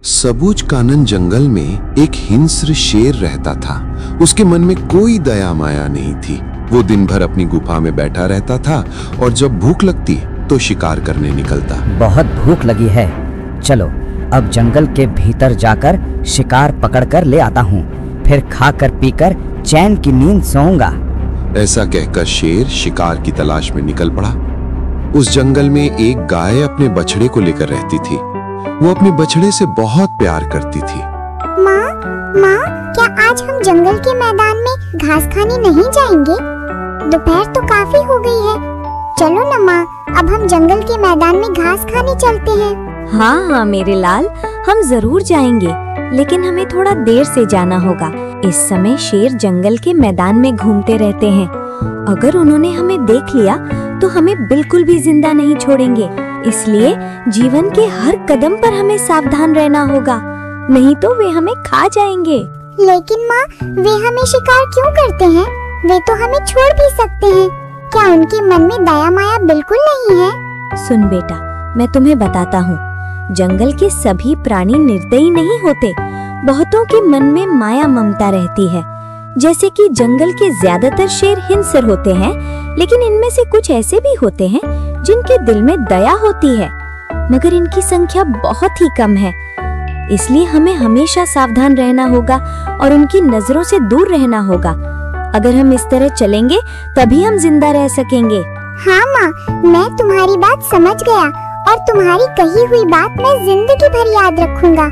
सबूज कानन जंगल में एक हिंस्र शेर रहता था। उसके मन में कोई दया माया नहीं थी। वो दिन भर अपनी गुफा में बैठा रहता था और जब भूख लगती तो शिकार करने निकलता। बहुत भूख लगी है, चलो अब जंगल के भीतर जाकर शिकार पकड़कर ले आता हूँ, फिर खाकर पीकर चैन की नींद सोऊंगा। ऐसा कहकर शेर शिकार की तलाश में निकल पड़ा। उस जंगल में एक गाय अपने बछड़े को लेकर रहती थी। वो अपने बछड़े से बहुत प्यार करती थी। माँ, क्या आज हम जंगल के मैदान में घास खाने नहीं जाएंगे? दोपहर तो काफी हो गई है। चलो ना माँ, अब हम जंगल के मैदान में घास खाने चलते हैं। हाँ मेरे लाल, हम जरूर जाएंगे, लेकिन हमें थोड़ा देर से जाना होगा। इस समय शेर जंगल के मैदान में घूमते रहते हैं। अगर उन्होंने हमें देख लिया तो हमें बिल्कुल भी जिंदा नहीं छोड़ेंगे। इसलिए जीवन के हर कदम पर हमें सावधान रहना होगा, नहीं तो वे हमें खा जाएंगे। लेकिन माँ, वे हमें शिकार क्यों करते हैं? वे तो हमें छोड़ भी सकते हैं। क्या उनके मन में दया माया बिल्कुल नहीं है? सुन बेटा, मैं तुम्हें बताता हूँ, जंगल के सभी प्राणी निर्दयी नहीं होते। बहुतों के मन में माया ममता रहती है। जैसे कि जंगल के ज्यादातर शेर हिंसर होते हैं, लेकिन इनमें से कुछ ऐसे भी होते हैं जिनके दिल में दया होती है, मगर इनकी संख्या बहुत ही कम है। इसलिए हमें हमेशा सावधान रहना होगा और उनकी नजरों से दूर रहना होगा। अगर हम इस तरह चलेंगे तभी हम जिंदा रह सकेंगे। हाँ माँ, मैं तुम्हारी बात समझ गया और तुम्हारी कही हुई बात मैं जिंदगी भर याद रखूंगा।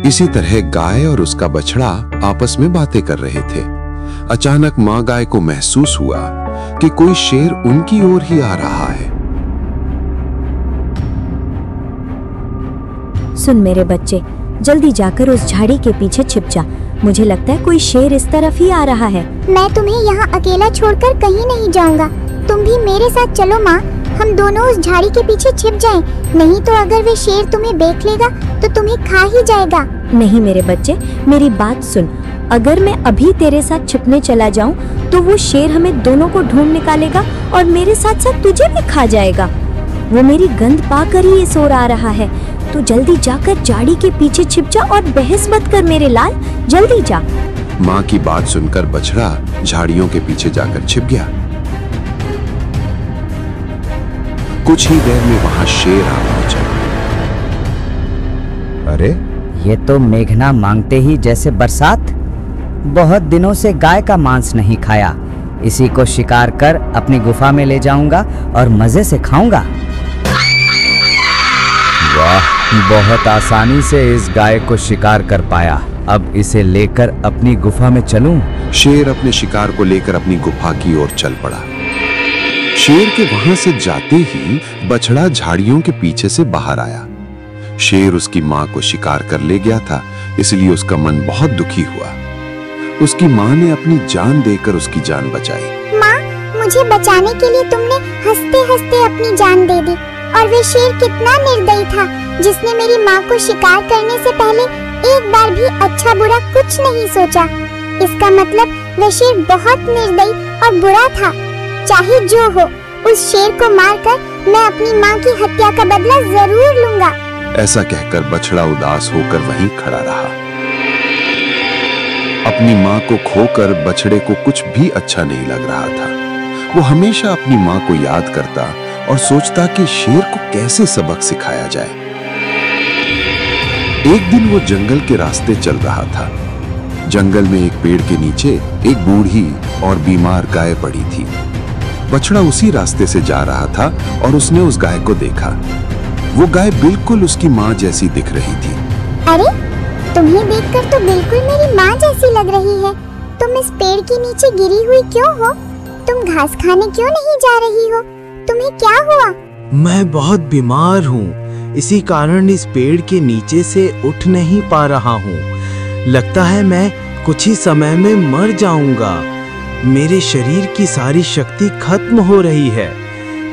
इसी तरह गाय और उसका बछड़ा आपस में बातें कर रहे थे। अचानक माँ गाय को महसूस हुआ कि कोई शेर उनकी ओर ही आ रहा है। सुन मेरे बच्चे, जल्दी जाकर उस झाड़ी के पीछे छिप जा। मुझे लगता है कोई शेर इस तरफ ही आ रहा है। मैं तुम्हें यहाँ अकेला छोड़कर कहीं नहीं जाऊँगा। तुम भी मेरे साथ चलो माँ, हम दोनों उस झाड़ी के पीछे छिप जाएं। नहीं तो अगर वे शेर तुम्हें देख लेगा तो तुम्हें खा ही जाएगा। नहीं मेरे बच्चे, मेरी बात सुन। अगर मैं अभी तेरे साथ छिपने चला जाऊं तो वो शेर हमें दोनों को ढूंढ निकालेगा और मेरे साथ साथ तुझे भी खा जाएगा। वो मेरी गंध पाकर ही इस ओर आ रहा है। तो जल्दी जाकर झाड़ी के पीछे छिप जा और बहस मत कर मेरे लाल, जल्दी जा। माँ की बात सुनकर बछड़ा झाड़ियों के पीछे जाकर छिप गया। कुछ ही देर में वहां शेर आ पहुंचा। अरे ये तो मेघना मांगते ही जैसे बरसात। बहुत दिनों से गाय का मांस नहीं खाया। इसी को शिकार कर अपनी गुफा में ले जाऊंगा और मजे से खाऊंगा। वाह, बहुत आसानी से इस गाय को शिकार कर पाया। अब इसे लेकर अपनी गुफा में चलूं। शेर अपने शिकार को लेकर अपनी गुफा की ओर चल पड़ा। शेर के वहां से जाते ही बछड़ा झाड़ियों के पीछे से बाहर आया। शेर उसकी माँ को शिकार कर ले गया था, इसलिए उसका मन बहुत दुखी हुआ। उसकी माँ ने अपनी जान देकर उसकी जान बचाई। माँ, मुझे बचाने के लिए तुमने हंसते हंसते अपनी जान दे दी। और वे शेर कितना निर्दयी था, जिसने मेरी माँ को शिकार करने से पहले एक बार भी अच्छा बुरा कुछ नहीं सोचा। इसका मतलब वह शेर बहुत निर्दयी और बुरा था। चाहे जो हो, उस शेर को मारकर मैं अपनी माँ की हत्या का बदला जरूर लूंगा। ऐसा कहकर बछड़ा उदास होकर वहीं खड़ा रहा। अपनी माँ को खोकर बछड़े को कुछ भी अच्छा नहीं लग रहा था। वो हमेशा अपनी माँ को याद करता और सोचता कि शेर को कैसे सबक सिखाया जाए। एक दिन वो जंगल के रास्ते चल रहा था। जंगल में एक पेड़ के नीचे एक बूढ़ी और बीमार गाय पड़ी थी। बछड़ा उसी रास्ते से जा रहा था और उसने उस गाय को देखा। वो गाय बिल्कुल उसकी माँ जैसी दिख रही थी। अरे, तुम्हें देखकर तो बिल्कुल मेरी माँ जैसी लग रही है। तुम इस पेड़ के नीचे गिरी हुई क्यों हो? तुम घास खाने क्यों नहीं जा रही हो? तुम्हें क्या हुआ? मैं बहुत बीमार हूँ, इसी कारण इस पेड़ के नीचे से उठ नहीं पा रहा हूँ। लगता है मैं कुछ ही समय में मर जाऊंगा। मेरे शरीर की सारी शक्ति खत्म हो रही है।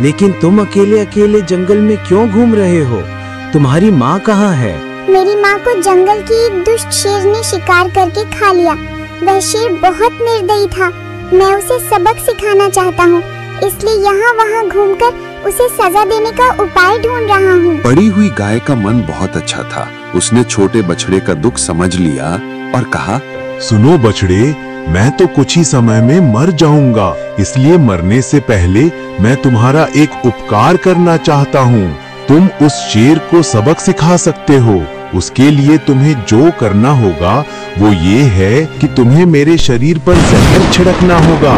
लेकिन तुम अकेले अकेले जंगल में क्यों घूम रहे हो? तुम्हारी माँ कहाँ है? मेरी माँ को जंगल की एक दुष्ट शेर ने शिकार करके खा लिया। वह शेर बहुत निर्दयी था। मैं उसे सबक सिखाना चाहता हूँ, इसलिए यहाँ वहाँ घूमकर उसे सजा देने का उपाय ढूंढ रहा हूँ। पड़ी हुई गाय का मन बहुत अच्छा था। उसने छोटे बछड़े का दुख समझ लिया और कहा, सुनो बछड़े, मैं तो कुछ ही समय में मर जाऊंगा, इसलिए मरने से पहले मैं तुम्हारा एक उपकार करना चाहता हूँ। तुम उस शेर को सबक सिखा सकते हो। उसके लिए तुम्हें जो करना होगा वो ये है कि तुम्हें मेरे शरीर पर जहर छिड़कना होगा।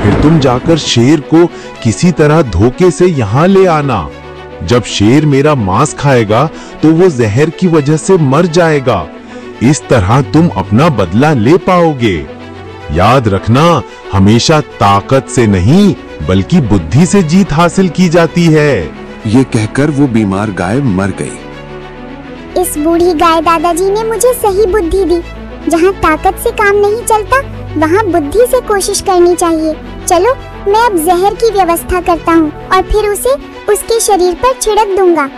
फिर तुम जाकर शेर को किसी तरह धोखे से यहाँ ले आना। जब शेर मेरा मांस खाएगा तो वो जहर की वजह से मर जाएगा। इस तरह तुम अपना बदला ले पाओगे। याद रखना, हमेशा ताकत से नहीं बल्कि बुद्धि से जीत हासिल की जाती है। ये कहकर वो बीमार गाय मर गई। इस बूढ़ी गाय दादाजी ने मुझे सही बुद्धि दी। जहाँ ताकत से काम नहीं चलता वहाँ बुद्धि से कोशिश करनी चाहिए। चलो मैं अब जहर की व्यवस्था करता हूँ और फिर उसे उसके शरीर पर छिड़क दूंगा।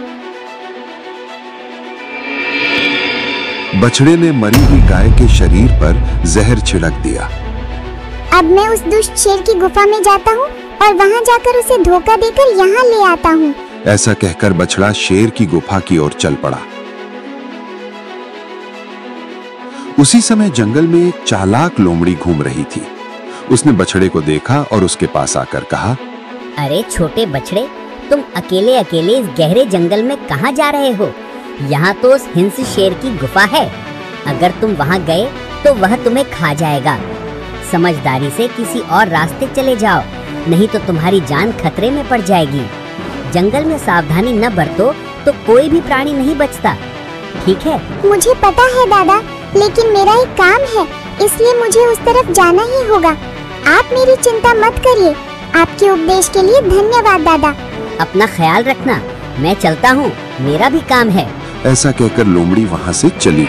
बछड़े ने मरी हुई गाय के शरीर पर जहर छिड़क दिया। अब मैं उस दुष्ट शेर की गुफा में जाता हूँ और वहाँ जाकर उसे धोखा देकर यहाँ ले आता हूँ। ऐसा कहकर बछड़ा शेर की गुफा की ओर चल पड़ा। उसी समय जंगल में एक चालाक लोमड़ी घूम रही थी। उसने बछड़े को देखा और उसके पास आकर कहा, अरे छोटे बछड़े, तुम अकेले अकेले इस गहरे जंगल में कहाँ जा रहे हो? यहाँ तो उस हिंस शेर की गुफा है। अगर तुम वहाँ गए तो वह तुम्हें खा जाएगा। समझदारी से किसी और रास्ते चले जाओ, नहीं तो तुम्हारी जान खतरे में पड़ जाएगी। जंगल में सावधानी न बरतो तो कोई भी प्राणी नहीं बचता, ठीक है? मुझे पता है दादा, लेकिन मेरा एक काम है, इसलिए मुझे उस तरफ जाना ही होगा। आप मेरी चिंता मत करिए। आपके उपदेश के लिए धन्यवाद दादा। अपना ख्याल रखना, मैं चलता हूँ, मेरा भी काम है। ऐसा कहकर लोमड़ी वहां से चली।